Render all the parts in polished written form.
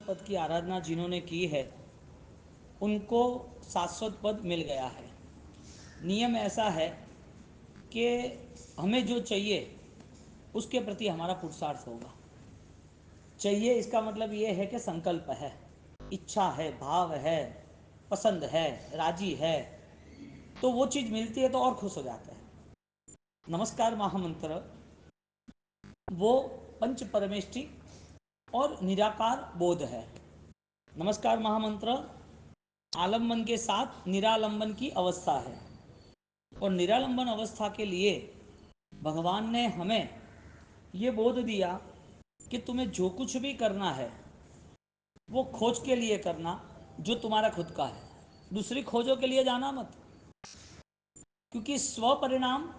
पद की आराधना जिन्होंने की है उनको शाश्वत पद मिल गया है। नियम ऐसा है कि हमें जो चाहिए उसके प्रति हमारा पुरुषार्थ होगा। चाहिए इसका मतलब ये है कि संकल्प है, इच्छा है, भाव है, पसंद है, राजी है, तो वो चीज़ मिलती है तो और खुश हो जाता है। नमस्कार महामंत्र वो पंच परमेष्टि और निराकार बोध है। नमस्कार महामंत्र आलंबन के साथ निरालंबन की अवस्था है और निरालंबन अवस्था के लिए भगवान ने हमें ये बोध दिया कि तुम्हें जो कुछ भी करना है वो खोज के लिए करना जो तुम्हारा खुद का है। दूसरी खोजों के लिए जाना मत, क्योंकि स्व परिणाम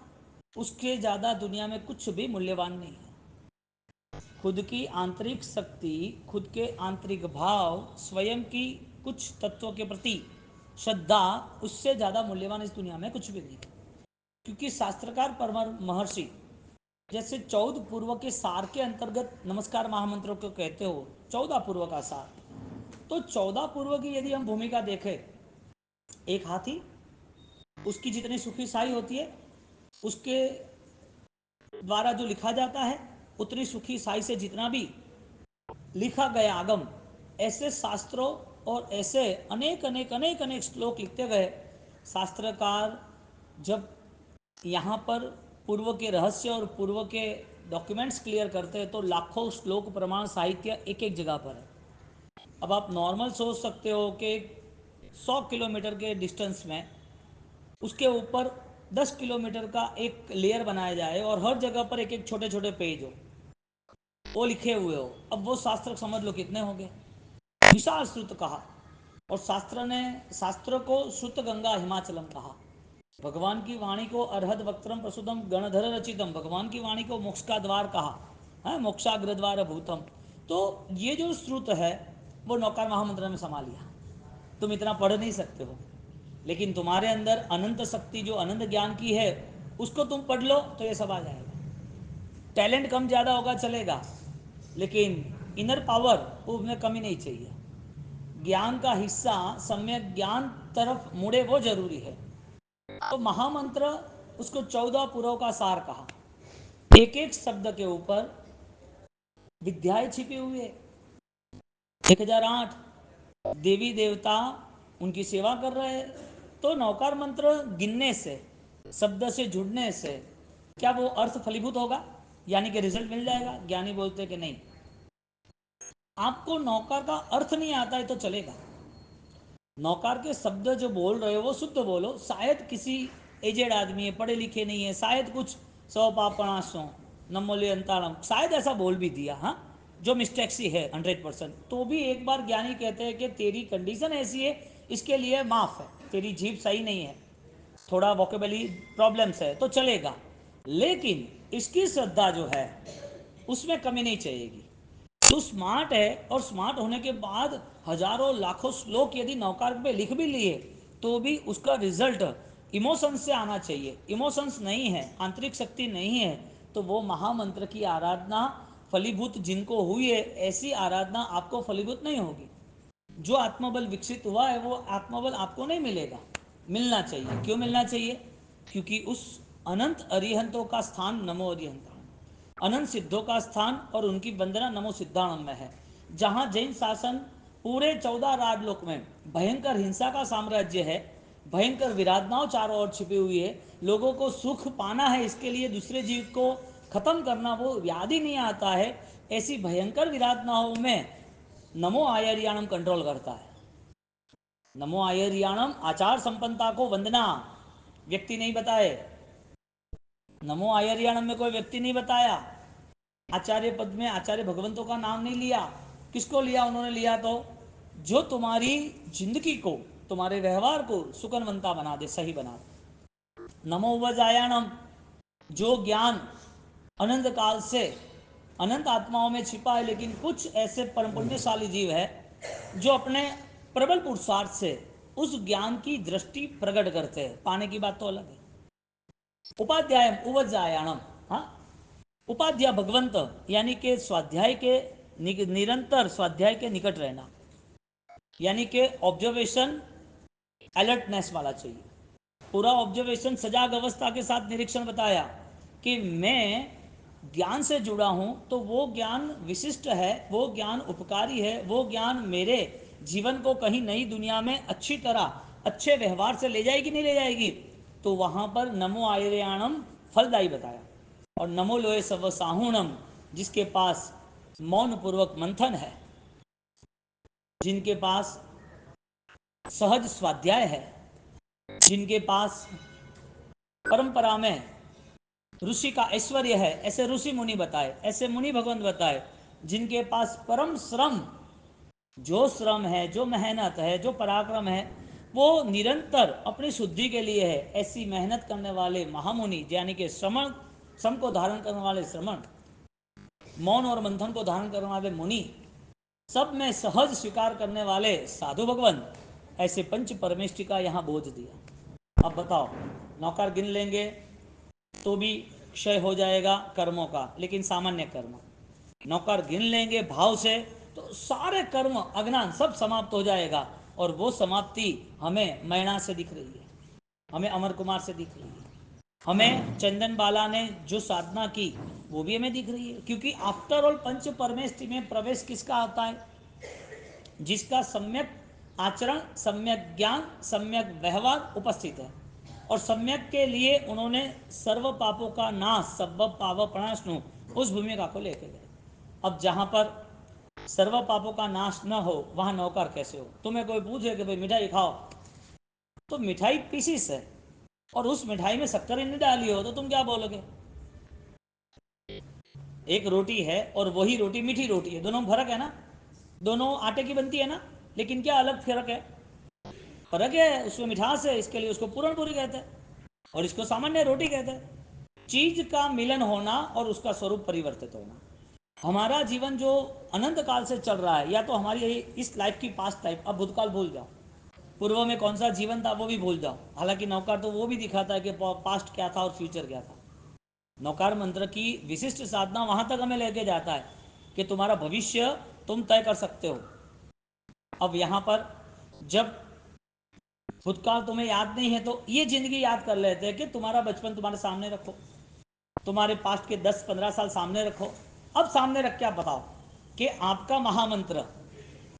उसके ज़्यादा दुनिया में कुछ भी मूल्यवान नहीं है। खुद की आंतरिक शक्ति, खुद के आंतरिक भाव, स्वयं की कुछ तत्वों के प्रति श्रद्धा, उससे ज़्यादा मूल्यवान इस दुनिया में कुछ भी नहीं। क्योंकि शास्त्रकार परम महर्षि जैसे 14 पूर्व के सार के अंतर्गत नमस्कार महामंत्रों को कहते हो, 14 पूर्व का सार, तो 14 पूर्व की यदि हम भूमिका देखें, एक हाथी, उसकी जितनी सुखी साई होती है उसके द्वारा जो लिखा जाता है उतनी सुखी साई से जितना भी लिखा गया आगम, ऐसे शास्त्रों और ऐसे अनेक अनेक अनेक अनेक श्लोक लिखते गए। शास्त्रकार जब यहाँ पर पूर्व के रहस्य और पूर्व के डॉक्यूमेंट्स क्लियर करते हैं तो लाखों श्लोक प्रमाण साहित्य एक एक जगह पर है। अब आप नॉर्मल सोच सकते हो कि 100 किलोमीटर के डिस्टेंस में उसके ऊपर 10 किलोमीटर का एक लेयर बनाया जाए और हर जगह पर एक एक छोटे छोटे पेज हो, वो लिखे हुए हो। अब वो शास्त्र समझ लो कितने हो गए, विशाल श्रुत कहा। और शास्त्र ने शास्त्र को श्रुत गंगा हिमाचलम कहा। भगवान की वाणी को अर्हद वक्त्रम प्रसुदम गणधर रचितम, भगवान की वाणी को मोक्ष का द्वार कहा है, मोक्षाग्र द्वार भूतम। तो ये जो श्रुत है वो नौकार महामंत्र में समा लिया। तुम इतना पढ़ नहीं सकते हो, लेकिन तुम्हारे अंदर अनंत शक्ति जो अनंत ज्ञान की है उसको तुम पढ़ लो तो ये सब आ जाएगा। टैलेंट कम ज़्यादा होगा चलेगा, लेकिन इनर पावर उसमें कमी नहीं चाहिए। ज्ञान का हिस्सा सम्यक ज्ञान तरफ मुड़े वो जरूरी है। तो महामंत्र उसको 14 पुरों का सार कहा। एक एक शब्द के ऊपर विद्याएं छिपी हुई है। 1008 देवी देवता उनकी सेवा कर रहे हैं। तो नौकार मंत्र गिनने से, शब्द से जुड़ने से क्या वो अर्थ फलीभूत होगा, यानी कि रिजल्ट मिल जाएगा? ज्ञानी बोलते कि नहीं, आपको नौकार का अर्थ नहीं आता है तो चलेगा। नौकार के शब्द जो बोल रहे हो वो शुद्ध बोलो। शायद किसी एजेड आदमी है, पढ़े लिखे नहीं है, शायद कुछ 100 पापणासों नमोले अंताड़म, शायद ऐसा बोल भी दिया, हाँ, जो मिस्टेक सी है 100%, तो भी एक बार ज्ञानी कहते हैं कि तेरी कंडीशन ऐसी है, इसके लिए माफ़ है, तेरी जीभ सही नहीं है, थोड़ा वोकेबली प्रॉब्लम्स है तो चलेगा। लेकिन इसकी श्रद्धा जो है उसमें कमी नहीं चाहिएगी। तो स्मार्ट है, और स्मार्ट होने के बाद हजारों लाखों श्लोक यदि नौकार पे लिख भी लिए तो भी उसका रिजल्ट इमोशंस से आना चाहिए। इमोशंस नहीं है, आंतरिक शक्ति नहीं है, तो वो महामंत्र की आराधना फलीभूत जिनको हुई है, ऐसी आराधना आपको फलीभूत नहीं होगी। जो आत्मबल विकसित हुआ है वो आत्मबल आपको नहीं मिलेगा। मिलना चाहिए। क्यों मिलना चाहिए? क्योंकि उस अनंत अरिहंतों का स्थान नमो अरिहंता, अनंत सिद्धों का स्थान और उनकी वंदना नमो सिद्धाणम में है। जहाँ जैन शासन पूरे 14 राजलोक में भयंकर हिंसा का साम्राज्य है, भयंकर विराधनाओं चारों ओर छिपी हुई है, लोगों को सुख पाना है, इसके लिए दूसरे जीव को खत्म करना, वो व्याधि नहीं आता है, ऐसी भयंकर विराधनाओं में नमो आयरियाणम कंट्रोल करता है। नमो आयरियाणम आचार संपन्नता को वंदना, व्यक्ति नहीं बताए। नमो आयरियाणम में कोई व्यक्ति नहीं बताया। आचार्य पद में आचार्य भगवंतों का नाम नहीं लिया। किसको लिया? उन्होंने लिया तो जो तुम्हारी जिंदगी को, तुम्हारे व्यवहार को सुकनवंता बना दे, सही बना दे। नमो वजायाणम, जो ज्ञान अनंत काल से अनंत आत्माओं में छिपा है, लेकिन कुछ ऐसे परम पुण्यशाली जीव है जो अपने प्रबल पुरुषार्थ से उस ज्ञान की दृष्टि प्रकट करते हैं। पाने की बात तो अलग है। उपाध्याय उवजायाणम, हाँ, उपाध्याय भगवंत, यानी कि स्वाध्याय के निरंतर स्वाध्याय के निकट रहना, यानी कि ऑब्जर्वेशन अलर्टनेस वाला चाहिए। पूरा ऑब्जर्वेशन सजाग अवस्था के साथ निरीक्षण बताया कि मैं ज्ञान से जुड़ा हूं, तो वो ज्ञान विशिष्ट है, वो ज्ञान उपकारी है, वो ज्ञान मेरे जीवन को कहीं नई दुनिया में अच्छी तरह अच्छे व्यवहार से ले जाएगी नहीं ले जाएगी। तो वहां पर नमो आयर्याणम फलदायी बताया, और नमो लोए सव साहुणम, जिसके पास मौन पूर्वक मंथन है, जिनके पास सहज स्वाध्याय है, जिनके पास परंपरा में ऋषि का ऐश्वर्य है, ऐसे ऋषि मुनि बताए, ऐसे मुनि भगवंत बताए, जिनके पास परम श्रम, जो श्रम है, जो मेहनत है, जो पराक्रम है, वो निरंतर अपनी शुद्धि के लिए है, ऐसी मेहनत करने वाले महामुनि, यानी कि श्रमण, श्रम को धारण करने वाले श्रमण, मौन और मंथन को धारण करने वाले मुनि, सब में सहज स्वीकार करने वाले साधु भगवान, ऐसे पंच परमेष्टि का यहाँ बोध दिया। अब बताओ, नौकर गिन लेंगे तो भी क्षय हो जाएगा कर्मों का, लेकिन सामान्य कर्म नौकर गिन लेंगे भाव से तो सारे कर्म अज्ञान सब समाप्त हो जाएगा, और वो समाप्ति हमें मैणा से दिख रही है, हमें अमर कुमार से दिख रही है, हमें चंदन बाला ने जो साधना की वो भी हमें दिख रही है। क्योंकि आफ्टर ऑल पंच परमेष्टि में प्रवेश किसका आता है? जिसका सम्यक आचरण, सम्यक ज्ञान, सम्यक व्यवहार उपस्थित है। और सम्यक के लिए उन्होंने सर्व पापों का नाश, सब पाप प्रणाशनु, उस भूमिका को लेकर गए। अब जहां पर सर्व पापों का नाश न हो वहां नौकर कैसे हो? तुम्हें कोई पूछे कि भाई मिठाई खाओ, तो मिठाई पीसीस है और उस मिठाई में शक्कर ही नहीं डाली हो तो तुम क्या बोलोगे? एक रोटी है और वही रोटी मीठी रोटी है, दोनों में फर्क है ना, दोनों आटे की बनती है ना, लेकिन क्या अलग फर्क है? फर्क है, उसमें मिठास है, इसके लिए उसको पूरण पूरी कहते हैं और इसको सामान्य रोटी कहते हैं। चीज का मिलन होना और उसका स्वरूप परिवर्तित होना। हमारा जीवन जो अनंत काल से चल रहा है, या तो हमारी इस लाइफ की पास्ट लाइफ, अब भूतकाल भूल जाओ, पूर्व में कौन सा जीवन था वो भी भूल जाओ। हालांकि नौकार तो वो भी दिखाता है कि पास्ट क्या था और फ्यूचर क्या था। नौकार मंत्र की विशिष्ट साधना वहां तक हमें लेके जाता है कि तुम्हारा भविष्य तुम तय कर सकते हो। अब यहां पर जब भूतकाल तुम्हें याद नहीं है तो ये जिंदगी याद कर लेते हैं कि तुम्हारा बचपन तुम्हारे सामने रखो, तुम्हारे पास्ट के 10-15 साल सामने रखो। अब सामने रख के आप बताओ कि आपका महामंत्र,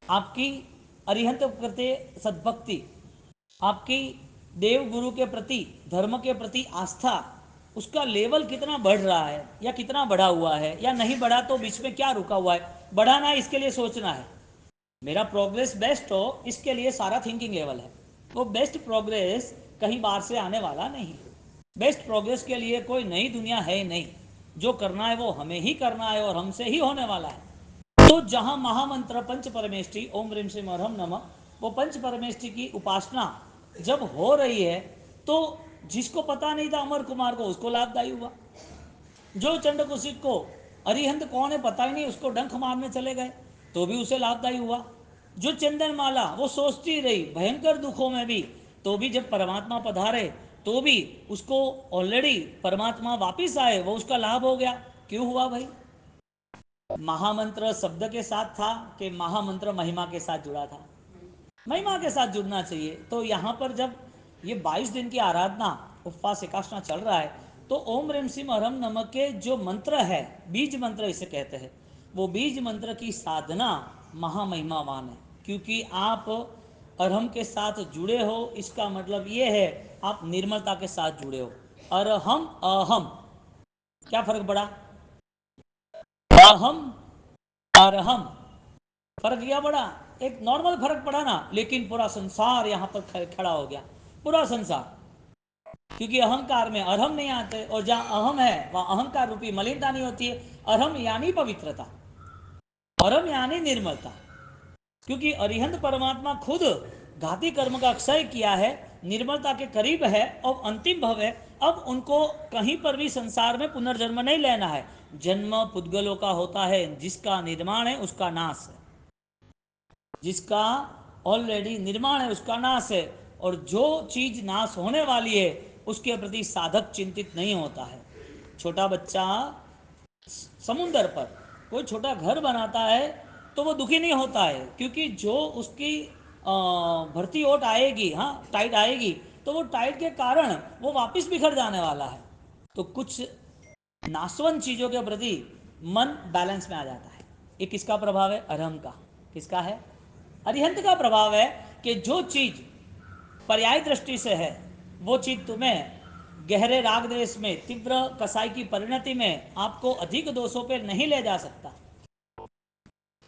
आपकी अरिहंत प्रति सद्भक्ति, आपकी देव गुरु के प्रति, धर्म के प्रति आस्था, उसका लेवल कितना बढ़ रहा है या कितना बढ़ा हुआ है, या नहीं बढ़ा तो बीच में क्या रुका हुआ है। बढ़ाना है इसके लिए सोचना है, मेरा प्रोग्रेस बेस्ट हो इसके लिए सारा थिंकिंग लेवल है। वो बेस्ट प्रोग्रेस कहीं बाहर से आने वाला नहीं। बेस्ट प्रोग्रेस के लिए कोई नई दुनिया है नहीं, जो करना है वो हमें ही करना है और हमसे ही होने वाला है। तो जहां महामंत्र पंच परमेष्टि ओम ह्रीम श्रीम अरहम नमः, वो पंच परमेष्टि की उपासना जब हो रही है तो जिसको पता नहीं था अमर कुमार को, उसको लाभदायी हुआ। जो चंडकुशिक को अरिहंत कौन है पता ही नहीं, उसको डंक मारने चले गए तो भी उसे लाभदायी हुआ। जो चंदन माला वो सोचती रही भयंकर दुखों में भी, तो भी जब परमात्मा पधारे तो भी उसको ऑलरेडी परमात्मा वापिस आए, वो उसका लाभ हो गया। क्यों हुआ भाई? महामंत्र शब्द के साथ था कि महामंत्र महिमा के साथ जुड़ा था? महिमा के साथ जुड़ना चाहिए। तो यहाँ पर जब ये 22 दिन की आराधना, उपवास एकादशा चल रहा है, तो ओम ह्रीम श्रीम अरहम नमः के जो मंत्र है, बीज मंत्र इसे कहते हैं, वो बीज मंत्र की साधना महामहिमावान है। क्योंकि आप अरहम के साथ जुड़े हो, इसका मतलब ये है आप निर्मलता के साथ जुड़े हो। अरहम अहम, क्या फर्क पड़ा? अहम अरहम, फर्क क्या पड़ा? एक नॉर्मल फर्क पड़ा ना, लेकिन पूरा संसार यहां पर खड़ा हो गया, पूरा संसार। क्योंकि अहंकार में अरहम नहीं आते, और जहां अहम है वहां अहंकार रूपी मलिनता नहीं होती है। अरहम यानी पवित्रता, अरहम यानी निर्मलता। क्योंकि अरिहंत परमात्मा खुद घाती कर्म का क्षय किया है, निर्मलता के करीब है और अंतिम भव है। अब उनको कहीं पर भी संसार में पुनर्जन्म नहीं लेना है। जन्म पुद्गलों का होता है, जिसका निर्माण है उसका नाश है, जिसका ऑलरेडी निर्माण है उसका नाश है। और जो चीज नाश होने वाली है उसके प्रति साधक चिंतित नहीं होता है। छोटा बच्चा समुंदर पर कोई छोटा घर बनाता है तो वो दुखी नहीं होता है, क्योंकि जो उसकी भर्ती ओट आएगी, हाँ टाइट आएगी, तो वो टाइट के कारण वो वापस बिखर जाने वाला है। तो कुछ नासवन चीज़ों के प्रति मन बैलेंस में आ जाता है। ये किसका प्रभाव है? अरहम का। किसका है? अरिहंत का प्रभाव है कि जो चीज़ पर्याय दृष्टि से है वो चीज़ तुम्हें गहरे राग द्वेष में, तीव्र कसाई की परिणति में आपको अधिक दोषों पर नहीं ले जा सकता।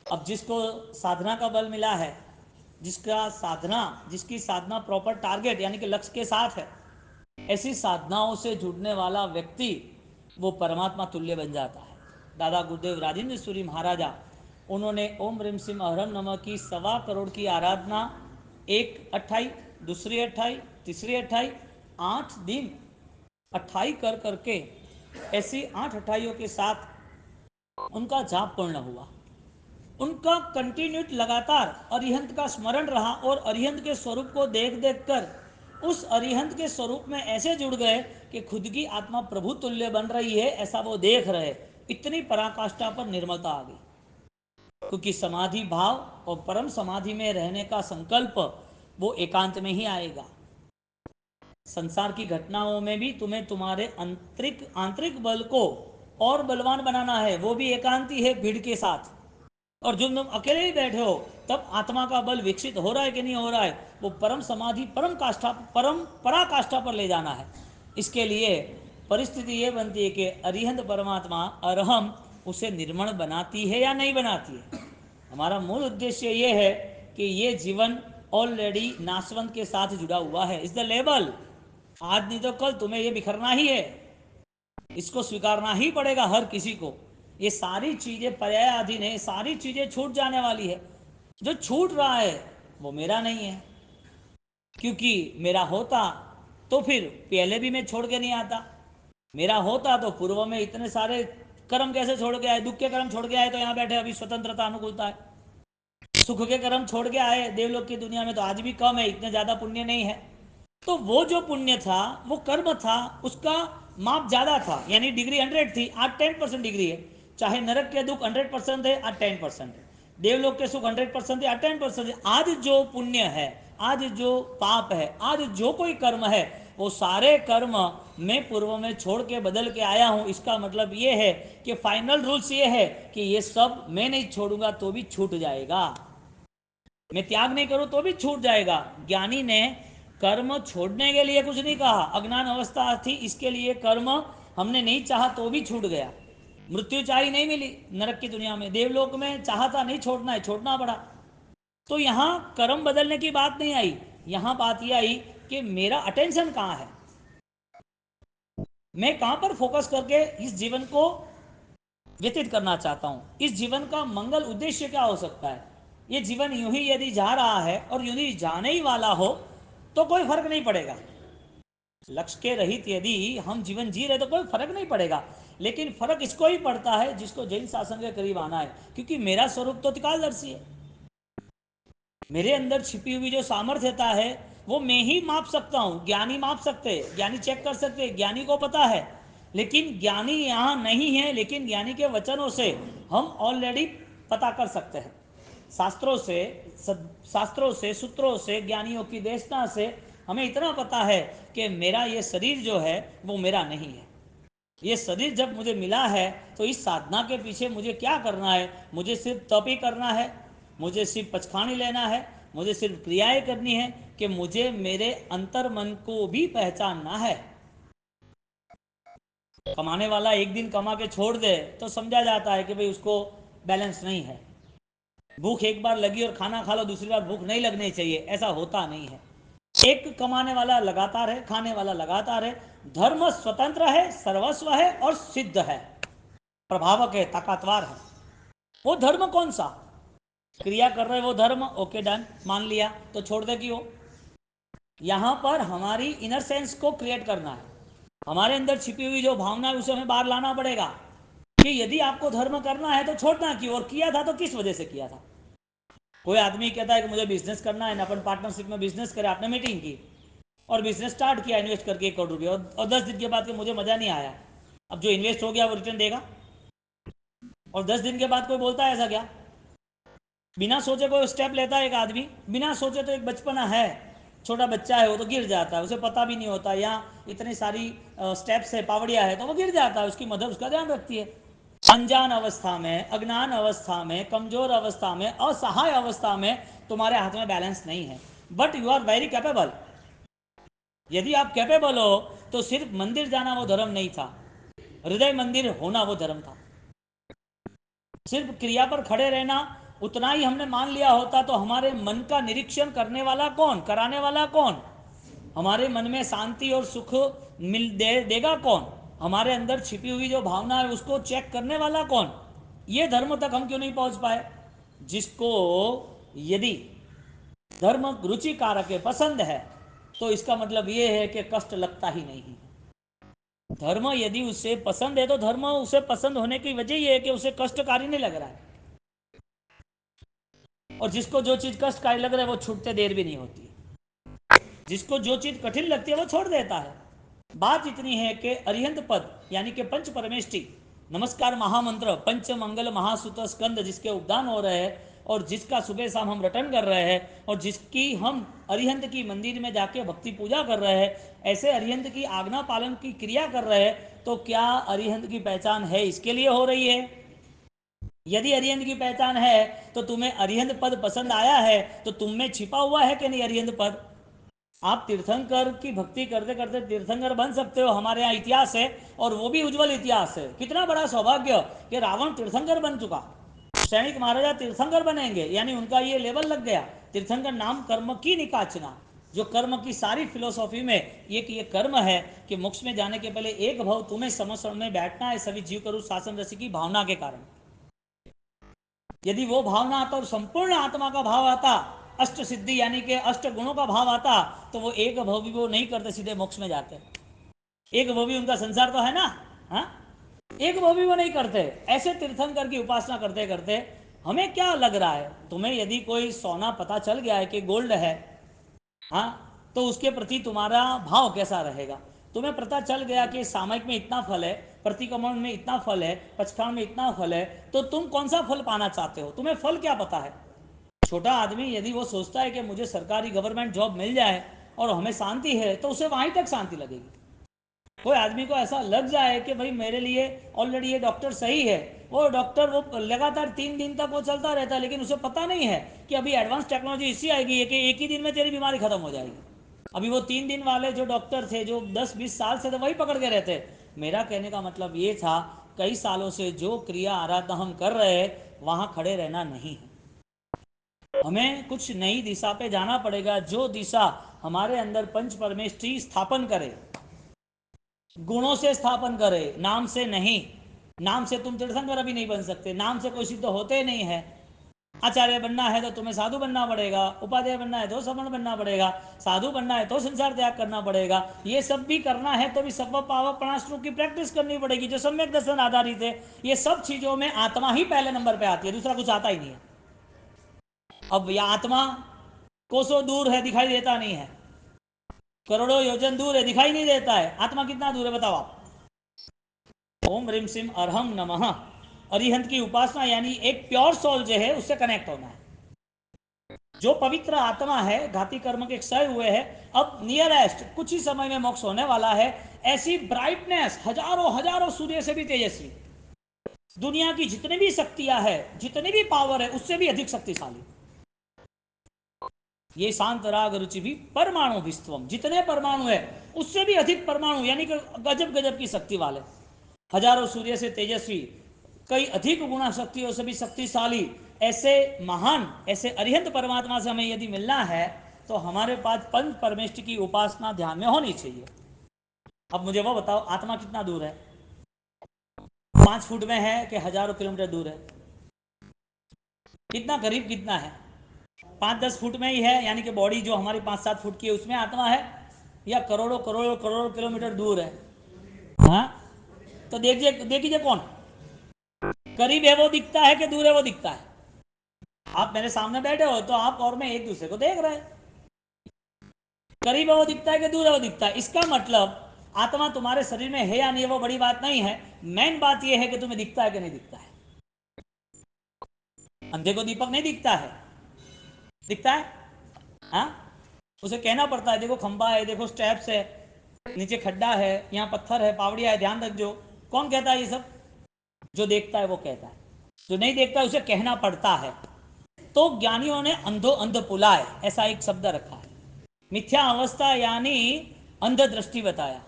अब जिसको साधना का बल मिला है, जिसकी साधना प्रॉपर टारगेट यानी कि लक्ष्य के साथ है, ऐसी साधनाओं से जुड़ने वाला व्यक्ति वो परमात्मा तुल्य बन जाता है। दादा गुरुदेव राजेंद्र सूरी महाराजा, उन्होंने ओम ह्रीम सिम अहरम नमः की 1.25 करोड़ की आराधना, एक अट्ठाई, दूसरी अट्ठाई, तीसरी अट्ठाई, 8 दिन अट्ठाई कर करके, ऐसी 8 अट्ठाइयों के साथ उनका जाप पूर्ण हुआ। उनका कंटिन्यूट लगातार अरिहंत का स्मरण रहा, और अरिहंत के स्वरूप को देख देख कर उस अरिहंत के स्वरूप में ऐसे जुड़ गए कि खुद की आत्मा प्रभु तुल्य बन रही है ऐसा वो देख रहे। इतनी पराकाष्ठा पर निर्मलता आ गई, क्योंकि समाधि भाव और परम समाधि में रहने का संकल्प वो एकांत में ही आएगा। संसार की घटनाओं में भी तुम्हें तुम्हारे आंतरिक बल को और बलवान बनाना है, वो भी एकांती है भीड़ के साथ। और जब तुम अकेले ही बैठे हो तब आत्मा का बल विकसित हो रहा है कि नहीं हो रहा है, वो परम समाधि, परम पराकाष्ठा पर ले जाना है। इसके लिए परिस्थिति ये बनती है कि अरिहंत परमात्मा अरहम उसे निर्मल बनाती है या नहीं बनाती है। हमारा मूल उद्देश्य ये है कि ये जीवन ऑलरेडी नासवंत के साथ जुड़ा हुआ है। इज द लेवल, आज नहीं तो कल तुम्हें ये बिखरना ही है, इसको स्वीकारना ही पड़ेगा हर किसी को। ये सारी चीजें पर्यायाधीन है, सारी चीजें छूट जाने वाली है। जो छूट रहा है वो मेरा नहीं है, क्योंकि मेरा होता तो फिर पहले भी मैं छोड़ के नहीं आता। मेरा होता तो पूर्व में इतने सारे कर्म कैसे छोड़ के आए, दुख के कर्म छोड़ के आए तो यहाँ बैठे अभी स्वतंत्रता अनुकूलता है। सुख के कर्म छोड़ के आए देवलोक की दुनिया में तो आज भी कम है, इतने ज्यादा पुण्य नहीं है। तो वो जो पुण्य था, वो कर्म था, उसका माप ज्यादा था, यानी डिग्री 100 थी, आज 10% डिग्री है। चाहे नरक के दुख 100% है, आज 10% है। देवलोक के सुख 100% है, आज 10% है। आज जो पुण्य है, आज जो पाप है, आज जो कोई कर्म है, वो सारे कर्म मैं पूर्व में छोड़ के बदल के आया हूं। इसका मतलब ये है कि फाइनल रूल्स ये है कि ये सब मैं नहीं छोड़ूंगा तो भी छूट जाएगा, मैं त्याग नहीं करूं तो भी छूट जाएगा। ज्ञानी ने कर्म छोड़ने के लिए कुछ नहीं कहा, अज्ञान अवस्था थी इसके लिए कर्म हमने नहीं चाहा तो भी छूट गया। मृत्यु चाही नहीं मिली नरक की दुनिया में, देवलोक में चाहा था नहीं छोड़ना है, छोड़ना पड़ा। तो यहां कर्म बदलने की बात नहीं आई, यहां बात यह आई कि मेरा अटेंशन कहां है, मैं कहां पर फोकस करके इस जीवन को व्यतीत करना चाहता हूं, इस जीवन का मंगल उद्देश्य क्या हो सकता है। ये जीवन यूं ही यदि जा रहा है और यूं ही जाने ही वाला हो तो कोई फर्क नहीं पड़ेगा। लक्ष्य के रहित यदि हम जीवन जी रहे तो कोई फर्क नहीं पड़ेगा। लेकिन फर्क इसको ही पड़ता है जिसको जैन शासन के करीब आना है, क्योंकि मेरा स्वरूप तो त्रिकालदर्शी है। मेरे अंदर छिपी हुई जो सामर्थ्यता है वो मैं ही माप सकता हूं, ज्ञानी माप सकते हैं, ज्ञानी चेक कर सकते हैं, ज्ञानी को पता है। लेकिन ज्ञानी यहां नहीं है, लेकिन ज्ञानी के वचनों से हम ऑलरेडी पता कर सकते हैं। शास्त्रों से, शास्त्रों से, सूत्रों से, ज्ञानियों की देशना से हमें इतना पता है कि मेरा ये शरीर जो है वो मेरा नहीं है। ये शरीर जब मुझे मिला है तो इस साधना के पीछे मुझे क्या करना है, मुझे सिर्फ तप ही करना है, मुझे सिर्फ पचखानी लेना है, मुझे सिर्फ क्रियाएं करनी है, कि मुझे मेरे अंतर मन को भी पहचानना है। कमाने वाला एक दिन कमा के छोड़ दे तो समझा जाता है कि भाई उसको बैलेंस नहीं है। भूख एक बार लगी और खाना खा लो, दूसरी बार भूख नहीं लगनी चाहिए, ऐसा होता नहीं है। एक कमाने वाला लगातार है, खाने वाला लगातार है। धर्म स्वतंत्र है, सर्वस्व है और सिद्ध है, प्रभावक है, ताकतवर है। वो धर्म कौन सा? क्रिया कर रहे वो धर्म, ओके डन, मान लिया, तो छोड़ दे कि वो। यहां पर हमारी इनर सेंस को क्रिएट करना है, हमारे अंदर छिपी हुई जो भावना है उसे हमें बाहर लाना पड़ेगा कि यदि आपको धर्म करना है तो छोड़ना क्यों, और किया था तो किस वजह से किया था। कोई आदमी कहता है कि मुझे बिजनेस करना है ना, अपन पार्टनरशिप में बिजनेस करे, आपने मीटिंग की और बिजनेस स्टार्ट किया इन्वेस्ट करके 1 करोड़ रुपये, और 10 दिन के बाद कि मुझे मजा नहीं आया। अब जो इन्वेस्ट हो गया वो रिटर्न देगा? और 10 दिन के बाद कोई बोलता है ऐसा क्या? बिना सोचे कोई स्टेप लेता है एक आदमी, बिना सोचे, तो एक बचपना है, छोटा बच्चा है, वो तो गिर जाता है, उसे पता भी नहीं होता, या इतनी सारी स्टेप्स है, पावड़िया है, तो वो गिर जाता है, उसकी मदर उसका ध्यान रखती है। अनजान अवस्था में, अज्ञान अवस्था में, कमजोर अवस्था में, असहाय अवस्था में तुम्हारे हाथ में बैलेंस नहीं है, but you are very capable. यदि आप कैपेबल हो तो सिर्फ मंदिर जाना वो धर्म नहीं था, हृदय मंदिर होना वो धर्म था। सिर्फ क्रिया पर खड़े रहना उतना ही हमने मान लिया होता तो हमारे मन का निरीक्षण करने वाला कौन, कराने वाला कौन, हमारे मन में शांति और सुख देगा कौन, हमारे अंदर छिपी हुई जो भावना है उसको चेक करने वाला कौन? ये धर्म तक हम क्यों नहीं पहुंच पाए? जिसको यदि धर्म रुचि कारक है, पसंद है, तो इसका मतलब ये है कि कष्ट लगता ही नहीं है। धर्म यदि उसे पसंद है तो धर्म उसे पसंद होने की वजह यह है कि उसे कष्टकारी नहीं लग रहा है, और जिसको जो चीज कष्टकारी लग रहा है वो छूटते देर भी नहीं होती, जिसको जो चीज कठिन लगती है वो छोड़ देता है। बात इतनी है कि अरिहंत पद यानी कि पंच परमेष्टि नमस्कार महामंत्र पंच मंगल महासुत स्कंद जिसके उद्यान हो रहे हैं, और जिसका सुबह शाम हम रटन कर रहे हैं, और जिसकी हम अरिहंत की मंदिर में जाके भक्ति पूजा कर रहे हैं, ऐसे अरिहंत की आज्ञा पालन की क्रिया कर रहे हैं, तो क्या अरिहंत की पहचान है इसके लिए हो रही है? यदि अरिहंत की पहचान है तो तुम्हें अरिहंत पद पसंद आया है, तो तुम में छिपा हुआ है कि नहीं अरिहंत पद? आप तीर्थंकर की भक्ति करते करते तीर्थंकर बन सकते हो, हमारे यहाँ इतिहास है, और वो भी उज्जवल इतिहास है। कितना बड़ा सौभाग्य कि रावण तीर्थंकर बन चुका, सैनिक महाराजा तीर्थंकर बनेंगे, यानी उनका ये लेवल लग गया। तीर्थंकर नाम कर्म की निकाचना, जो कर्म की सारी फिलोसॉफी में एक ये कर्म है कि मोक्ष में जाने के पहले एक भाव तुम्हें समस्रण में बैठना है, सभी जीव करूँ शासन रसी की भावना के कारण। यदि वो भावना आता और संपूर्ण आत्मा का भाव आता, अष्ट सिद्धि यानी कि अष्ट गुणों का भाव आता, तो वो एक भाव भी वो नहीं करते, सीधे मोक्ष में जाते। एक भाव भी उनका संसार तो है ना, हाँ, एक भाव भी वो नहीं करते। ऐसे तीर्थंकर की उपासना करते करते हमें क्या लग रहा है, तुम्हें यदि कोई सोना पता चल गया है कि गोल्ड है, हाँ, तो उसके प्रति तुम्हारा भाव कैसा रहेगा? तुम्हें पता चल गया कि सामयिक में इतना फल है, प्रतिक्रमण में इतना फल है, पचखाण में इतना फल है, तो तुम कौन सा फल पाना चाहते हो? तुम्हें फल क्या पता है? छोटा आदमी यदि वो सोचता है कि मुझे सरकारी गवर्नमेंट जॉब मिल जाए और हमें शांति है, तो उसे वहीं तक शांति लगेगी। कोई आदमी को ऐसा लग जाए कि भाई मेरे लिए ऑलरेडी ये डॉक्टर सही है, वो डॉक्टर वो लगातार 3 दिन तक वो चलता रहता है, लेकिन उसे पता नहीं है कि अभी एडवांस टेक्नोलॉजी इसी आएगी है कि एक ही दिन में तेरी बीमारी खत्म हो जाएगी। अभी वो 3 दिन वाले जो डॉक्टर थे जो 10-20 साल से थे वही पकड़ के रहते। मेरा कहने का मतलब ये था, कई सालों से जो क्रिया आराधना हम कर रहे हैं वहां खड़े रहना नहीं है, हमें कुछ नई दिशा पे जाना पड़ेगा, जो दिशा हमारे अंदर पंच परमेष्ठी स्थापन करे, गुणों से स्थापन करे, नाम से नहीं। नाम से तुम तीर्थंकर अभी नहीं बन सकते, नाम से कोई सिद्ध होते नहीं है। आचार्य बनना है तो तुम्हें साधु बनना पड़ेगा, उपाध्याय बनना है तो श्रमण बनना पड़ेगा, साधु बनना है तो संसार त्याग करना पड़ेगा। ये सब भी करना है तो भी सब पाव प्रणाश्रु की प्रैक्टिस करनी पड़ेगी, जो सम्यक दर्शन आधारित है। ये सब चीजों में आत्मा ही पहले नंबर पे आती है, दूसरा कुछ आता ही नहीं है। अब यह आत्मा कोसों दूर है, दिखाई देता नहीं है, करोड़ों योजन दूर है, दिखाई नहीं देता है। आत्मा कितना दूर है बताओ आप? ओम ह्रीम सिम अरहम नमः, अरिहंत की उपासना यानी एक प्योर सोल जो है उससे कनेक्ट होना है। जो पवित्र आत्मा है, घाती कर्म के क्षय हुए हैं, अब नियरेस्ट कुछ ही समय में मोक्ष होने वाला है। ऐसी ब्राइटनेस, हजारों हजारों सूर्य से भी तेजस्वी, दुनिया की जितनी भी शक्तियां है, जितनी भी पावर है, उससे भी अधिक शक्तिशाली। ये शांत राग रुचि भी परमाणु विश्वम, जितने परमाणु है उससे भी अधिक परमाणु, यानी कि गजब गजब की शक्ति वाले, हजारों सूर्य से तेजस्वी, कई अधिक गुणा शक्तियों से भी शक्तिशाली, ऐसे महान, ऐसे अरिहंत परमात्मा से हमें यदि मिलना है तो हमारे पास पंच परमेष्टि की उपासना ध्यान में होनी चाहिए। अब मुझे वो बताओ, आत्मा कितना दूर है? 5 फुट में है कि हजारों किलोमीटर दूर है? कितना करीब, कितना है? 5-10 फुट में ही है, यानी कि बॉडी जो हमारी 5-7 फुट की है उसमें आत्मा है, या करोड़ों करोड़ों करोड़ों किलोमीटर दूर है? हाँ, तो देखिए देखिए कौन करीब है वो दिखता है कि दूर है वो दिखता है? आप मेरे सामने बैठे हो तो आप और मैं एक दूसरे को देख रहे हैं, करीब है वो दिखता है कि दूर है वो दिखता है। इसका मतलब आत्मा तुम्हारे शरीर में है या नहीं वो बड़ी बात नहीं है, मेन बात यह है कि तुम्हें दिखता है कि नहीं दिखता है। अंधे को दीपक नहीं दिखता है? दिखता है? हाँ, उसे कहना पड़ता है देखो खंबा है, देखो स्टेप्स है, नीचे खड्डा है, यहाँ पत्थर है, पावड़िया है, ध्यान रखो। कौन कहता है ये सब? जो देखता है वो कहता है, जो नहीं देखता है उसे कहना पड़ता है। तो ज्ञानियों ने अंधो अंध पुलाय ऐसा एक शब्द रखा है। मिथ्या अवस्था यानी अंध दृष्टि बताया।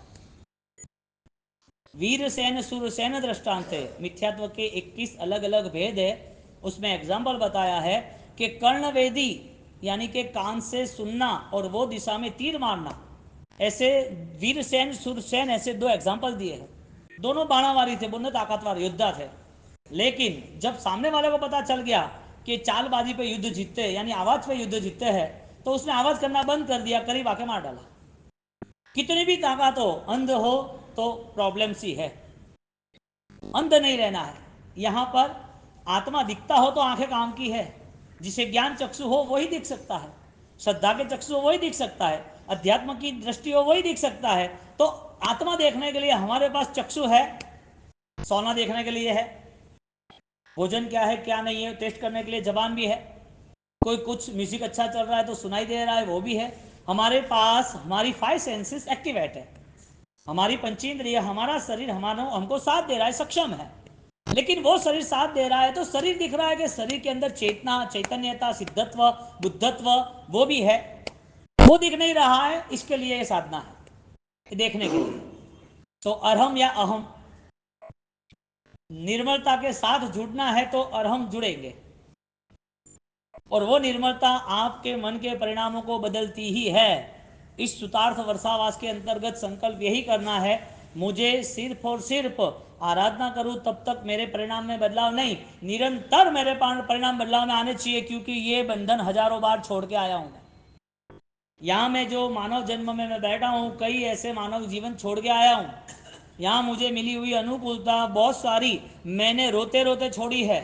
वीरसेन सुरसेन दृष्टांत है, मिथ्यात्व के 21 अलग अलग भेद है। उसमें एग्जाम्पल बताया है कि कर्णवेदी यानी कि कान से सुनना और वो दिशा में तीर मारना, ऐसे वीरसेन सुरसेन ऐसे दो एग्जाम्पल दिए हैं। दोनों बाणावारी थे, दोनों ताकतवर योद्धा थे। लेकिन जब सामने वाले को पता चल गया कि चालबाजी पे युद्ध जीतते यानी आवाज पे युद्ध जीतते हैं, तो उसने आवाज करना बंद कर दिया, करीब आके मार डाला। कितनी भी ताकत हो, अंध हो तो प्रॉब्लम सी है। अंध नहीं रहना है। यहां पर आत्मा दिखता हो तो आंखें काम की है। जिसे ज्ञान चक्षु हो वही दिख सकता है, श्रद्धा के चक्षु हो वही दिख सकता है, अध्यात्म की दृष्टि हो वही दिख सकता है। तो आत्मा देखने के लिए हमारे पास चक्षु है, सोना देखने के लिए है, भोजन क्या है क्या नहीं है टेस्ट करने के लिए जबान भी है, कोई कुछ म्यूजिक अच्छा चल रहा है तो सुनाई दे रहा है वो भी है। हमारे पास हमारी 5 सेंसेस एक्टिवेट है, हमारी पंचेंद्रिय, हमारा शरीर हमारा हमको साथ दे रहा है, सक्षम है। लेकिन वो शरीर साथ दे रहा है तो शरीर दिख रहा है कि शरीर के अंदर चेतना, चैतन्यता, सिद्धत्व, बुद्धत्व वो भी है। वो दिख नहीं रहा है, इसके लिए ये साधना है, देखने के लिए। तो अरहम या अहम, निर्मलता के साथ जुड़ना है तो अरहम जुड़ेंगे, और वो निर्मलता आपके मन के परिणामों को बदलती ही है। इस सुतार्थ वर्षावास के अंतर्गत संकल्प यही करना है, मुझे सिर्फ और सिर्फ आराधना करूं तब तक मेरे परिणाम में बदलाव नहीं, निरंतर मेरे परिणाम बदलाव में आने चाहिए, क्योंकि ये बंधन हजारों बार छोड़ के आया हूं मैं। यहाँ मैं जो मानव जन्म में मैं बैठा हूँ, कई ऐसे मानव जीवन छोड़ के आया हूँ। यहाँ मुझे मिली हुई अनुकूलता बहुत सारी मैंने रोते रोते छोड़ी है।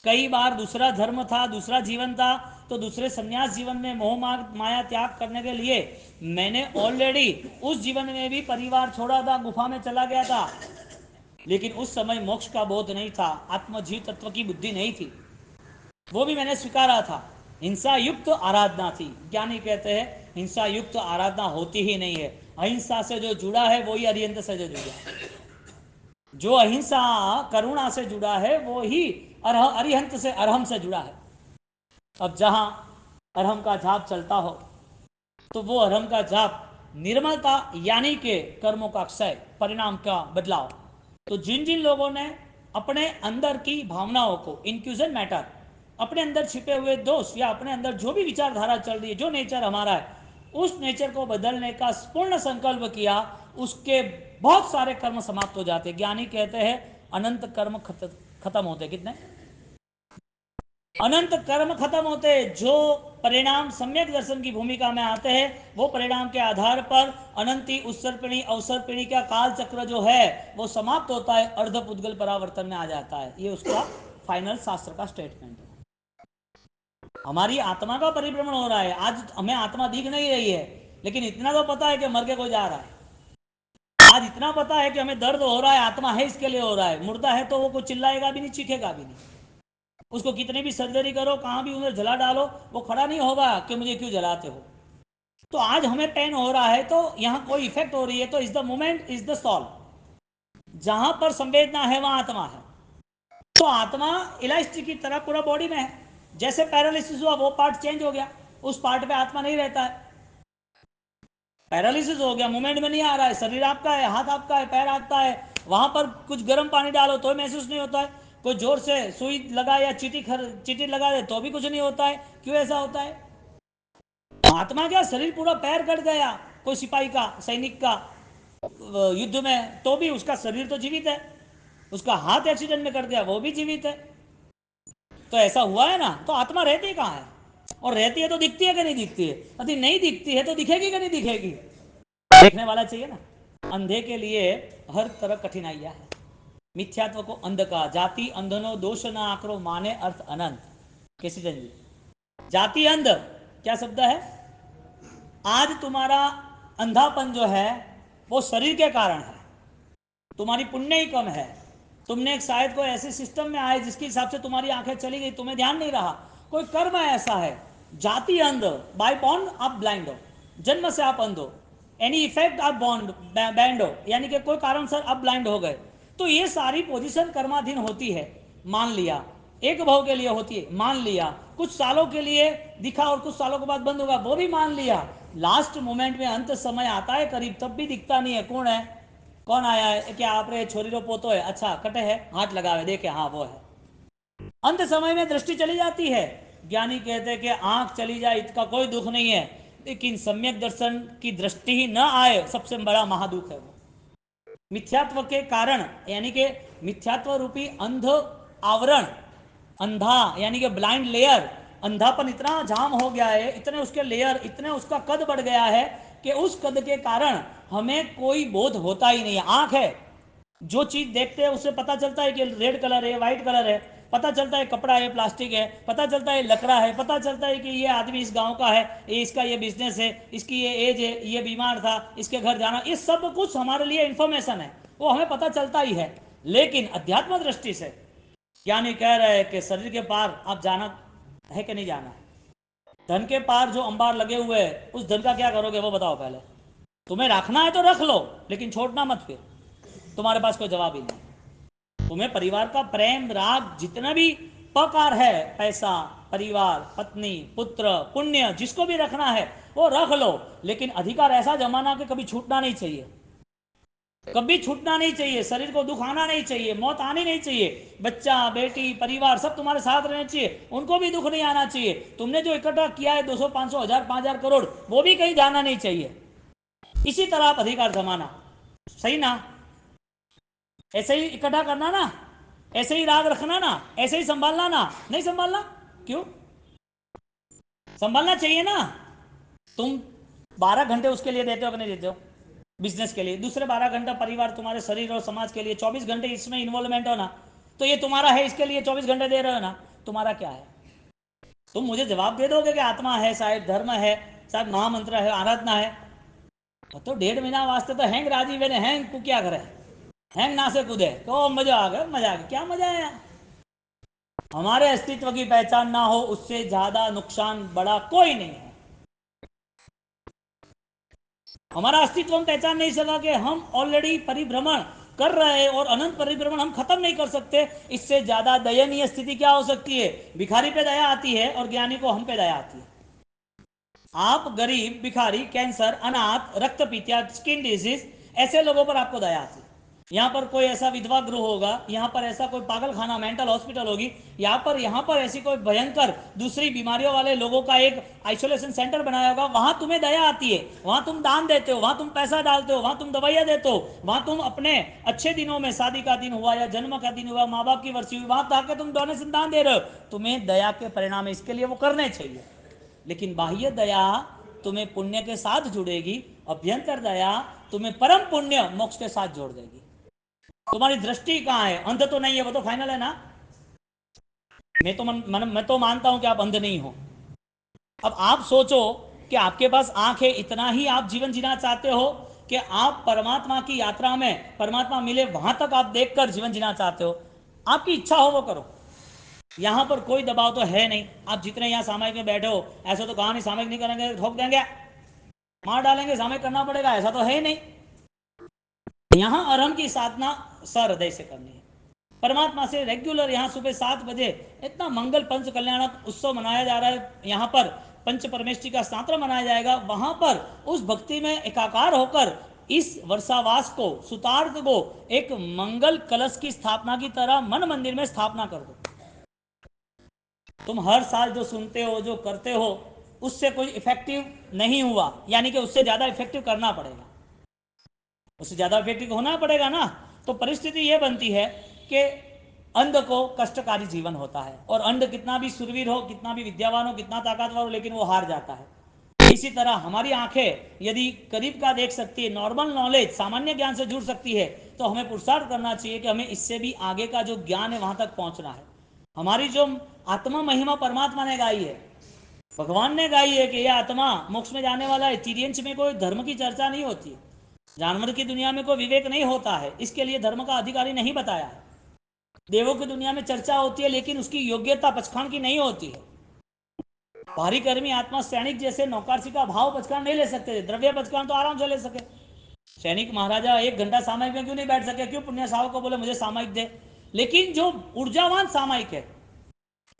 कई बार दूसरा धर्म था, दूसरा जीवन था, तो दूसरे संन्यास जीवन में मोह माया त्याग करने के लिए मैंने ऑलरेडी उस जीवन में भी परिवार छोड़ा था, गुफा में चला गया था। लेकिन उस समय मोक्ष का बोध नहीं था, आत्मजीव तत्व की बुद्धि नहीं थी, वो भी मैंने स्वीकारा था। हिंसा युक्त आराधना थी। ज्ञानी कहते हैं हिंसा युक्त आराधना होती ही नहीं है। अहिंसा से जो जुड़ा है वही अरिहंत से जो जुड़ा है। जो अहिंसा करुणा से जुड़ा है वो ही अरिहंत से अरहम से जुड़ा है। अब जहां अरहम का जाप चलता हो तो वो अरहम का जाप निर्मलता यानी के कर्मों का क्षय, परिणाम का बदलाव। तो जिन जिन लोगों ने अपने अंदर की भावनाओं को, इंक्यूजन मैटर, अपने अंदर छिपे हुए दोष या अपने अंदर जो भी विचारधारा चल रही है, जो नेचर हमारा है, उस नेचर को बदलने का पूर्ण संकल्प किया, उसके बहुत सारे कर्म समाप्त हो जाते। ज्ञानी कहते हैं अनंत कर्म खत्म होते। कितने अनंत कर्म खत्म होते। जो परिणाम सम्यक दर्शन की भूमिका में आते हैं, वो परिणाम के आधार पर अनंती उत्सर्पिणी अवसर्पिणी का काल चक्र जो है वो समाप्त होता है, अर्धपुद्गल परावर्तन में आ जाता है। ये उसका फाइनल शास्त्र का स्टेटमेंट है। हमारी आत्मा का परिभ्रमण हो रहा है। आज हमें आत्मा दिख नहीं रही है, लेकिन इतना तो पता है कि मर के कोई जा रहा है। आज इतना पता है कि हमें दर्द हो रहा है, आत्मा है इसके लिए हो रहा है। मुर्दा है तो वो कुछ चिल्लाएगा भी नहीं, चीखेगा भी नहीं। उसको कितनी भी सर्जरी करो, कहां भी उन्हें जला डालो, वो खड़ा नहीं होगा कि मुझे क्यों जलाते हो। तो आज हमें पेन हो रहा है तो यहां कोई इफेक्ट हो रही है, तो is the moment is the solve. जहां पर संवेदना है वहां आत्मा है। तो आत्मा इलास्टिक की तरह पूरा बॉडी में है। जैसे पैरालिसिस हुआ वो पार्ट चेंज हो गया, उस पार्ट पे आत्मा नहीं रहता है। पैरालिसिस हो गया, मूवमेंट में नहीं आ रहा है, शरीर आपका है, हाथ आपका है, पैर आपका है, वहां पर कुछ गर्म पानी डालो तो महसूस नहीं होता है, कोई जोर से सुई लगा या चीटी लगा दे तो भी कुछ नहीं होता है। क्यों ऐसा होता है? आत्मा क्या, शरीर पूरा पैर कट गया कोई सिपाही का, सैनिक का युद्ध में, तो भी उसका शरीर तो जीवित है। उसका हाथ एक्सीडेंट में कट गया, वो भी जीवित है। तो ऐसा हुआ है ना। तो आत्मा रहती कहाँ है? और रहती है तो दिखती है कि नहीं दिखती है? यदि नहीं दिखती है तो दिखेगी कि नहीं दिखेगी? देखने वाला चाहिए ना। अंधे के लिए हर तरह कठिनाइयां है। मिथ्यात्व को अंध का, जाति अंधनो दोष न आकरो माने अर्थ अनंत। कैसी जी, जाति अंध क्या शब्द है? आज तुम्हारा अंधापन जो है वो शरीर के कारण है, तुम्हारी पुण्य ही कम है। तुमने एक शायद कोई ऐसे सिस्टम में आए जिसके हिसाब से तुम्हारी आंखें चली गई, तुम्हें ध्यान नहीं रहा। कोई कर्म ऐसा है, जाति अंध, बाय बॉर्न आप ब्लाइंड हो, जन्म से आप अंध हो, एनी इफेक्ट आप बॉन्ड बैंड हो, यानी कि कोई कारण सर आप ब्लाइंड हो गए। तो ये सारी पोजीशन कर्माधीन होती है, मान लिया। एक भाव के लिए होती है, मान लिया। कुछ सालों के लिए दिखा और कुछ सालों के बाद बंद होगा, वो भी मान लिया। लास्ट मोमेंट में अंत समय आता है करीब, तब भी दिखता नहीं है कौन है, कौन आया है, क्या आप रे छोरी रो पोतो है, अच्छा कटे है, हाथ लगावे देखे, हाँ वो है। अंत समय में दृष्टि चली जाती है। ज्ञानी कहते हैं कि आंख चली जाए इसका कोई दुख नहीं है, लेकिन सम्यक दर्शन की दृष्टि ही न आए, सबसे बड़ा महादुख है वो। मिथ्यात्व के कारण, यानी कि मिथ्यात्व रूपी अंध आवरण, अंधा यानी कि ब्लाइंड लेयर, अंधापन इतना जाम हो गया है, इतने उसके लेयर, इतने उसका कद बढ़ गया है कि उस कद के कारण हमें कोई बोध होता ही नहीं है। आंख है, जो चीज देखते हैं उससे पता चलता है कि रेड कलर है, व्हाइट कलर है, पता चलता है कपड़ा है, प्लास्टिक है, पता चलता है लकड़ा है, पता चलता है कि ये आदमी इस गांव का है, ये इसका ये बिजनेस है, इसकी ये एज है, ये बीमार था, इसके घर जाना, ये सब कुछ हमारे लिए इंफॉर्मेशन है, वो हमें पता चलता ही है। लेकिन अध्यात्म दृष्टि से ज्ञानी कह रहे हैं कि शरीर के पार आप जाना है कि नहीं जाना है। धन के पार जो अंबार लगे हुए हैं, उस धन का क्या करोगे वो बताओ पहले। तुम्हें रखना है तो रख लो, लेकिन छोड़ना मत, फिर तुम्हारे पास कोई जवाब ही नहीं। तुम्हें परिवार का प्रेम राग जितना भी प्रकार है, पैसा, परिवार, पत्नी, पुत्र, पुण्य, जिसको भी रखना है वो रख लो, लेकिन अधिकार ऐसा जमाना कि कभी छूटना नहीं चाहिए, कभी छूटना नहीं चाहिए। शरीर को दुख आना नहीं चाहिए, मौत आनी नहीं चाहिए। बच्चा, बेटी, परिवार सब तुम्हारे साथ रहने चाहिए, उनको भी दुख नहीं आना चाहिए। तुमने जो इकट्ठा किया है 200, 500, 1000, 5000 करोड़, वो भी कहीं जाना नहीं चाहिए। इसी तरह आप अधिकार जमाना, सही ना? ऐसे ही इकट्ठा करना ना, ऐसे ही राग रखना ना, ऐसे ही संभालना ना, नहीं संभालना क्यों? संभालना चाहिए ना। तुम 12 घंटे उसके लिए देते हो कि नहीं देते हो, बिजनेस के लिए, दूसरे 12 घंटा परिवार, तुम्हारे शरीर और समाज के लिए, 24 घंटे इसमें इन्वॉल्वमेंट हो ना, तो ये तुम्हारा है, इसके लिए 24 घंटे दे रहे हो ना, तुम्हारा क्या है? तुम मुझे जवाब दे दोगे कि आत्मा है साहब, धर्म है साहब, महामंत्र है, आराधना है, तो 1.5 महीना वास्ते तो हैंग राजीव ने हैंग को क्या करे, हैंग ना से कूदे तो मजा आ गया, मजा आ गया, क्या मजा आया? हमारे अस्तित्व की पहचान ना हो, उससे ज्यादा नुकसान बड़ा कोई नहीं है। हमारा अस्तित्व हम पहचान नहीं सका कि हम ऑलरेडी परिभ्रमण कर रहे हैं और अनंत परिभ्रमण हम खत्म नहीं कर सकते, इससे ज्यादा दयनीय स्थिति क्या हो सकती है? भिखारी पे दया आती है और ज्ञानी को हम पे दया आती है। आप गरीब, भिखारी, कैंसर, अनाथ, रक्तपीतिया, स्किन डिजीज, ऐसे लोगों पर आपको दया आती है। यहाँ पर कोई ऐसा विधवा गृह होगा, यहाँ पर ऐसा कोई पागल खाना, मेंटल हॉस्पिटल होगी, यहाँ पर ऐसी कोई भयंकर दूसरी बीमारियों वाले लोगों का एक आइसोलेशन सेंटर बनाया होगा, वहां तुम्हें दया आती है, वहां तुम दान देते हो, वहां तुम पैसा डालते हो, वहां तुम दवाइयां देते हो, वहां तुम अपने अच्छे दिनों में, शादी का दिन हुआ या जन्म का दिन हुआ, माँ बाप की वर्षी हुई, वहां जाकर तुम डोनेशन दान दे रहे हो, तुम्हें दया के परिणाम इसके लिए वो करने चाहिए। लेकिन बाह्य दया तुम्हें पुण्य के साथ जुड़ेगी, अभ्यंतर दया तुम्हें परम पुण्य मोक्ष के साथ जोड़ देगी। तुम्हारी दृष्टि कहां है? अंध तो नहीं है, वो तो फाइनल है ना। मैं तो मानता हूं कि आप अंध नहीं हो। अब आप सोचो कि आपके पास आंख है, इतना ही आप जीवन जीना चाहते हो कि आप परमात्मा की यात्रा में, परमात्मा मिले वहां तक आप देखकर जीवन जीना चाहते हो, आपकी इच्छा हो वो करो। यहां पर कोई दबाव तो है नहीं। आप जितने यहां सामायिक में बैठे हो, ऐसा तो कहानी सामायिक नहीं करेंगे ठोक देंगे, मार डालेंगे, सामायिक करना पड़ेगा, ऐसा तो है ही नहीं। यहां अरहम की साधना सहृदय से करनी है, परमात्मा से रेगुलर। यहाँ सुबह 7 बजे इतना मंगल पंच कल्याणक उत्सव मनाया जा रहा है, यहाँ पर पंच परमेष्टि का स्नात्र मनाया जाएगा, वहां पर उस भक्ति में एकाकार होकर इस वर्षावास को, सुतार्थ को एक मंगल कलश की स्थापना की तरह मन मंदिर में स्थापना कर दो। तुम हर साल जो सुनते हो, जो करते हो, उससे कोई इफेक्टिव नहीं हुआ, यानी कि उससे ज्यादा इफेक्टिव करना पड़ेगा, उससे ज्यादा इफेक्टिव होना पड़ेगा ना। तो परिस्थिति यह बनती है कि अंध को कष्टकारी जीवन होता है, और अंध कितना भी सुरवीर हो, कितना भी विद्यावान हो, कितना ताकतवर हो, लेकिन वो हार जाता है। इसी तरह हमारी आंखें यदि करीब का देख सकती है, नॉर्मल नॉलेज, सामान्य ज्ञान से जुड़ सकती है, तो हमें पुरुषार्थ करना चाहिए कि हमें इससे भी आगे का जो ज्ञान है वहां तक पहुंचना है। हमारी जो आत्मा महिमा परमात्मा ने गाई है, भगवान ने गाई है कि यह आत्मा मोक्ष में जाने वाला है। तिर्यंच में कोई धर्म की चर्चा नहीं होती, जानवर की दुनिया में कोई विवेक नहीं होता है, इसके लिए धर्म का अधिकारी नहीं बताया है। देवों की दुनिया में चर्चा होती है, लेकिन उसकी योग्यता पचखान की नहीं होती है। भारी कर्मी आत्मा सैनिक जैसे नौकरसी का भाव पचखान नहीं ले सकते, द्रव्य पचखान तो आराम से ले सके। सैनिक महाराजा 1 घंटा सामयिक में क्यों नहीं बैठ सके? क्यों पुण्य सावक को बोले मुझे सामयिक दे? लेकिन जो ऊर्जावान सामयिक है,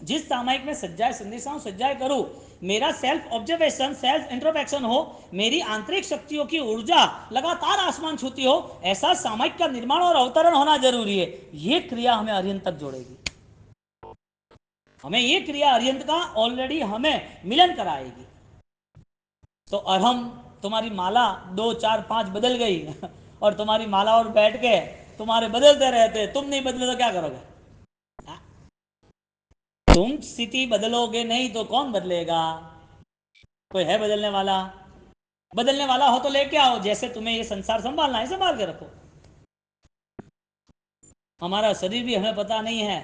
जिस सामयिक में सज्जाए संदेशाओं सज्जाए करूं, मेरा सेल्फ ऑब्जर्वेशन, सेल्फ इंट्रोस्पेक्शन हो, मेरी आंतरिक शक्तियों की ऊर्जा लगातार आसमान छूती हो, ऐसा सामयिक का निर्माण और अवतरण होना जरूरी है। ये क्रिया हमें अर्यंत तक जोड़ेगी। हमें ये क्रिया अर्यंत का ऑलरेडी हमें मिलन कराएगी। तो अरहम तुम्हारी माला 2 4 5 बदल गई और तुम्हारी माला और बैठ के तुम्हारे बदलते रहते, तुम नहीं बदले तो क्या करोगे? तुम स्थिति बदलोगे नहीं तो कौन बदलेगा? कोई है बदलने वाला? बदलने वाला हो तो लेके आओ। जैसे तुम्हें ये संसार संभालना है, संभाल के रखो। हमारा शरीर भी हमें पता नहीं है,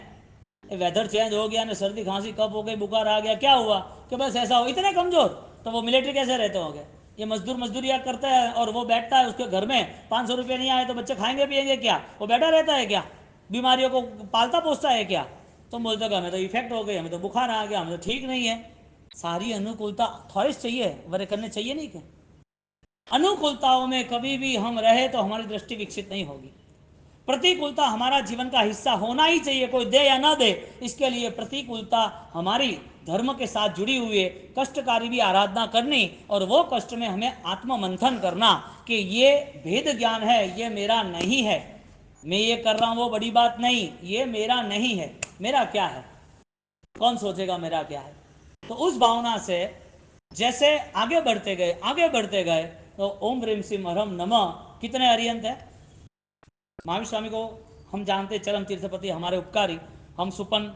वेदर चेंज हो गया ना, सर्दी खांसी कब हो गई, बुखार आ गया, क्या हुआ कि बस ऐसा हो, इतने कमजोर। तो वो मिलिट्री कैसे रहते होंगे? ये मजदूरिया करता है और वो बैठता है, उसके घर में 500 रुपये नहीं आए तो बच्चे खाएंगे पिएंगे क्या? वो बैठा रहता है क्या? बीमारियों को पालता पोसता है क्या? तुम बोलते हो हमें तो इफेक्ट हो गई, हमें तो बुखार आ गया, हमें तो ठीक नहीं है। सारी अनुकूलता थॉरिस चाहिए, वरे करने चाहिए नहीं क्या? अनुकूलताओं में कभी भी हम रहे तो हमारी दृष्टि विकसित नहीं होगी। प्रतिकूलता हमारा जीवन का हिस्सा होना ही चाहिए, कोई दे या ना दे। इसके लिए प्रतिकूलता हमारी धर्म के साथ जुड़ी हुई है। कष्टकारी भी आराधना करनी और वो कष्ट में हमें आत्म मंथन करना कि ये भेद ज्ञान है, ये मेरा नहीं है, मैं ये कर रहा हूं वो बड़ी बात नहीं, ये मेरा नहीं है, मेरा क्या है, कौन सोचेगा मेरा क्या है। तो उस भावना से जैसे आगे बढ़ते गए आगे बढ़ते गए, तो ओम ह्रीम सिम हरम नमः कितने अर्यंत है? महावीर स्वामी को हम जानते, चरम तीर्थपति हमारे उपकारी। हम सुपन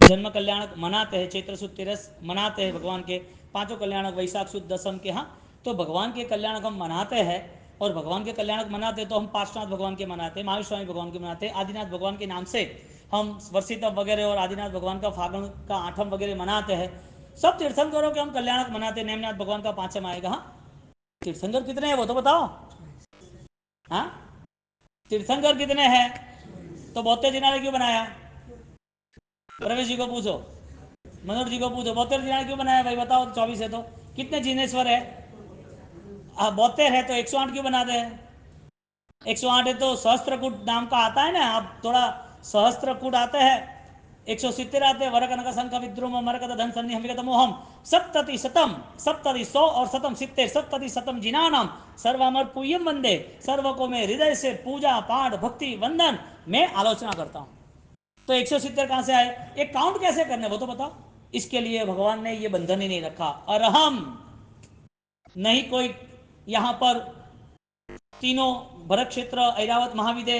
जन्म कल्याणक मनाते हैं, चैत्र सुद तेरस मनाते हैं भगवान के, पांचों कल्याणक वैशाख सुद दसम के। हाँ, तो भगवान के कल्याणक हम मनाते हैं। और भगवान के कल्याणक मनाते तो हम पार्श्वनाथ भगवान के मनाते हैं, महावीर स्वामी भगवान के मनाते हैं, आदिनाथ भगवान के नाम से हम वर्षितव वगैरह और आदिनाथ भगवान का फागुन का आठम वगैरह मनाते हैं। सब तीर्थंकरों के हम कल्याणक मनाते हैं। नेमनाथ भगवान का पांचम आएगा। हाँ, तीर्थंकर कितने हैं वो तो बताओ। हाँ, तीर्थंकर कितने हैं? तो बौद्धे जिन्होंने क्यों बनाया? प्रवेश जी को पूछो, मनोहर जी को पूछो, बौद्धर जिन्होंने क्यों बनाया भाई बताओ। 24 है तो कितने जिनेश्वर है? बौद्धर है तो 108 क्यों बनाते हैं? 108 है तो सहस्त्रकूट नाम का आता है ना, अब थोड़ा सहस्त्रकूट आते हैं, 170 आते हैं। वरकनक शंख विद्रुम मरकत धन सन्नि हम विगत मोहम सप्तति शतम, सप्तति 100 और शतम 70, सप्तति शतम जिनानाम सर्वामर पूयम वंदे। सर्व को मैं हृदय से पूजा पाठ भक्ति वंदन में आलोचना करता हूं। तो 170 कहां से आए? एक काउंट कैसे करने वो तो बताओ। इसके लिए भगवान ने ये बंधन ही नहीं रखा। अरहम नहीं कोई यहां पर तीनों भरत क्षेत्र ऐरावत महाविद्य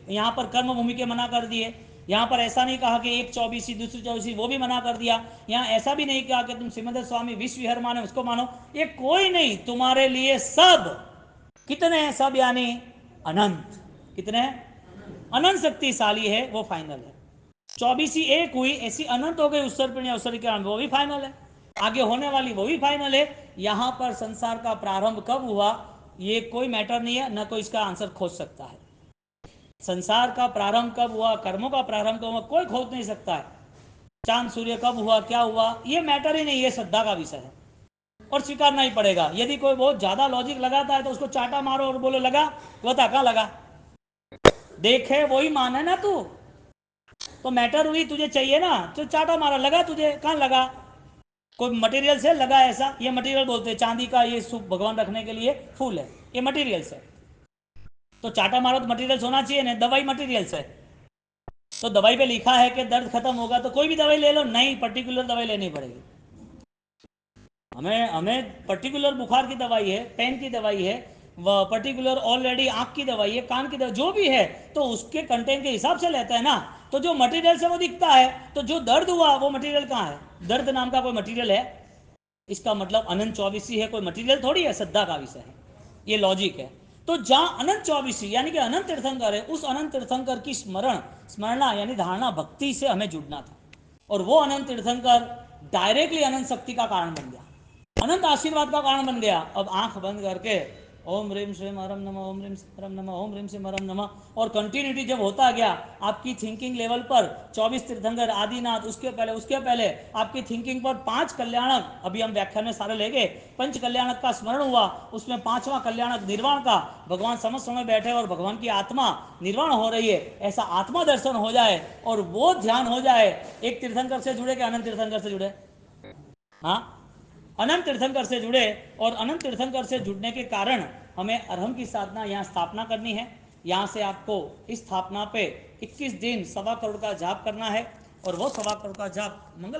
यहां पर कर्म भूमि के मना कर दिए। यहां पर ऐसा नहीं कहा कि एक 24 दूसरी 24 वो भी मना कर दिया। यहां ऐसा भी नहीं कहा कि तुम सिमंदर स्वामी विश्व विहर माने उसको मानो। ये कोई नहीं, तुम्हारे लिए सब। कितने हैं सब? यानी अनंत। कितने हैं? अनंत शक्तिशाली है, वो फाइनल है। 24 ही एक हुई, ऐसी अनंत हो गई उत्सर पिण्य अवसर के, वो भी फाइनल है। आगे होने वाली वो भी फाइनल है। यहां पर संसार का प्रारंभ कब हुआ ये कोई मैटर नहीं है, न कोई इसका आंसर खोज सकता है। संसार का प्रारंभ कब हुआ, कर्मों का प्रारंभ कब हुआ, कोई खोज नहीं सकता है। चांद सूर्य कब हुआ, क्या हुआ, ये मैटर ही नहीं, ये श्रद्धा का विषय है और स्वीकारना ही पड़ेगा। यदि कोई बहुत ज्यादा लॉजिक लगाता है तो उसको चाटा मारो और बोलो लगा, बता कहां लगा, देखे वही माने ना तू। तो मैटर हुई, तुझे चाहिए ना, तो चाटा मारा, लगा तुझे, कहां लगा? कोई मटेरियल से लगा ऐसा? ये मटेरियल बोलते हैं, चांदी का ये सूप भगवान रखने के लिए फूल है, ये मटेरियल से। तो चाटा मारो तो मटेरियल होना चाहिए ना। दवाई मटेरियल से, तो दवाई पे लिखा है कि दर्द खत्म होगा तो कोई भी दवाई ले लो, नहीं, पर्टिकुलर दवाई लेनी पड़ेगी। हमें हमें पर्टिकुलर बुखार की दवाई है, पेन की दवाई है, वह पर्टिकुलर ऑलरेडी आंख की दवाई है, कान की दवाई, जो भी है तो उसके कंटेंट के हिसाब से लेता है ना। तो जो मटेरियल से वो दिखता है, तो जो दर्द हुआ वो मटेरियल कहाँ है? दर्द नाम का कोई मटेरियल है? इसका मतलब अनंत चौबीसी है, कोई मटेरियल थोड़ी है, श्रद्धा का विषय है, ये लॉजिक है। तो जहां अनंत चौबीसी यानी कि अनंत तीर्थंकर है, उस अनंत तीर्थंकर की स्मरणा यानी धारणा भक्ति से हमें जुड़ना था। और वो अनंत तीर्थंकर डायरेक्टली अनंत शक्ति का कारण बन गया, अनंत आशीर्वाद का कारण बन गया। अब आंख बंद करके ओम ह्रीम श्रीम हरम नमः, ओम ह्रीम श्रीम हरम नमः, ओम ह्रीम श्रीम हरम नमः। और कंटिन्यूटी जब होता गया आपकी थिंकिंग लेवल पर 24 तीर्थंकर आदिनाथ, उसके पहले आपकी थिंकिंग पर 5 कल्याणक, अभी हम व्याख्यान में सारे ले गए, पंच कल्याणक का स्मरण हुआ, उसमें 5वां कल्याणक निर्वाण का, भगवान समस्त समय बैठे और भगवान की आत्मा निर्वाण हो रही है, ऐसा आत्मा दर्शन हो जाए और वो ध्यान हो जाए। एक तीर्थंकर से जुड़े कि अनंत तीर्थंकर से जुड़े? हाँ, अनंत तीर्थंकर से जुड़े। और अनंत तीर्थंकर से जुड़ने के कारण हमें अरहम की साधना यहाँ स्थापना करनी है। यहाँ से आपको इस स्थापना पे 21 दिन 1.25 करोड़ का जाप करना है, और वो 1.25 करोड़ का जाप मंगल